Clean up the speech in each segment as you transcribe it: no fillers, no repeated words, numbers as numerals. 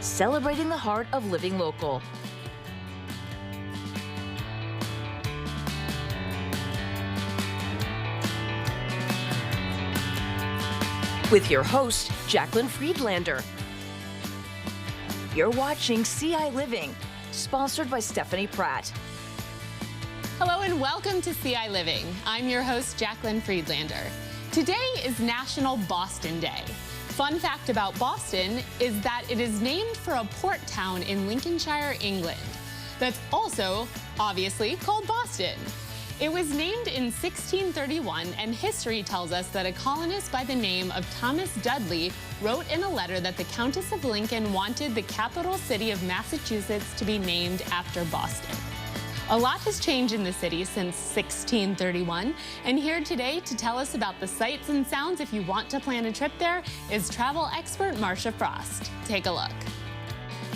celebrating the heart of living local. With your host, Jacqueline Friedlander. You're watching CI Living, sponsored by Stephanie Pratt. Hello and welcome to CI Living. I'm your host, Jacqueline Friedlander. Today is National Boston Day. Fun fact about Boston is that it is named for a port town in Lincolnshire, England. That's also, obviously, called Boston. It was named in 1631, and history tells us that a colonist by the name of Thomas Dudley wrote in a letter that the Countess of Lincoln wanted the capital city of Massachusetts to be named after Boston. A lot has changed in the city since 1631, and here today to tell us about the sights and sounds if you want to plan a trip there is travel expert Marcia Frost. Take a look.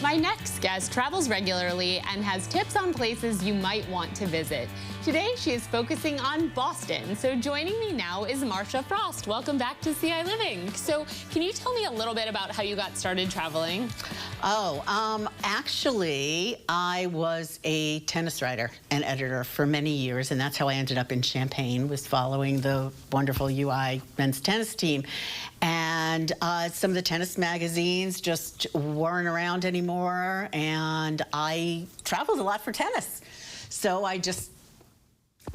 My next guest travels regularly and has tips on places you might want to visit. Today, she is focusing on Boston. So joining me now is Marcia Frost. Welcome back to CI Living. So can you tell me a little bit about how you got started traveling? Actually, I was a tennis writer and editor for many years, and that's how I ended up in Champaign, was following the wonderful UI men's tennis team. And some of the tennis magazines just weren't around anymore, and I traveled a lot for tennis. So I just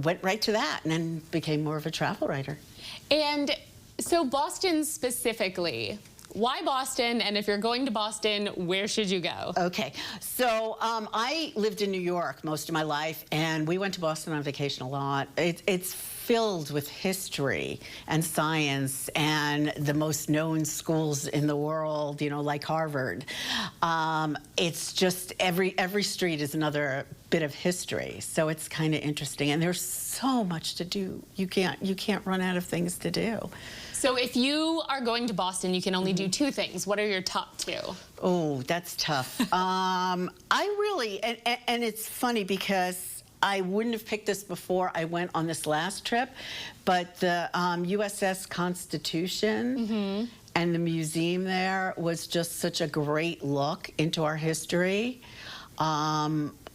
went right to that and then became more of a travel writer. And so Boston specifically, why Boston? And if you're going to Boston, where should you go? Okay, so I lived in New York most of my life, and we went to Boston on vacation a lot. It's filled with history and science and the most known schools in the world, you know, like Harvard. It's just every street is another bit of history, so it's kind of interesting. And there's so much to do. You can't run out of things to do. So if you are going to Boston, you can only do two things. What are your top two? Oh, that's tough. I really, and it's funny because I wouldn't have picked this before I went on this last trip, but the USS Constitution and the museum there was just such a great look into our history.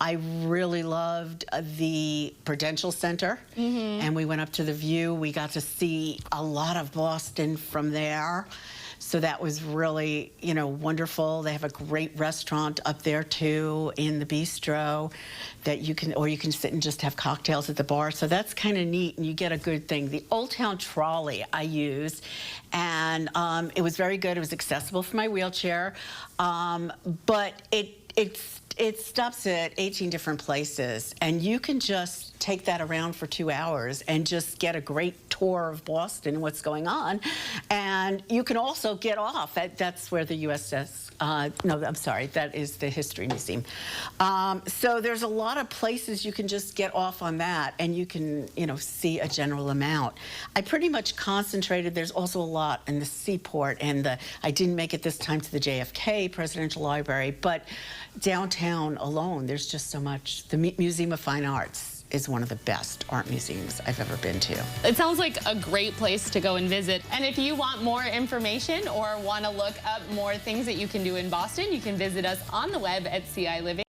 I really loved the Prudential Center, and we went up to the View. We got to see a lot of Boston from there, so that was really, you know, wonderful. They have a great restaurant up there too in the bistro that you can, or you can sit and just have cocktails at the bar. So that's kind of neat, and you get a good thing. The Old Town Trolley I used, and it was very good. It was accessible for my wheelchair, but it stops at 18 different places, and you can just take that around for 2 hours and just get a great tour of Boston and what's going on. And you can also get off. That's where the USS, no, I'm sorry, that is the History Museum. So there's a lot of places you can just get off on that, and you can, you know, see a general amount. I pretty much concentrated. There's also a lot in the Seaport, and I didn't make it this time to the JFK Presidential Library, but downtown alone, there's just so much. The Museum of Fine Arts is one of the best art museums I've ever been to. It sounds like a great place to go and visit. And if you want more information or want to look up more things that you can do in Boston, you can visit us on the web at CI Living.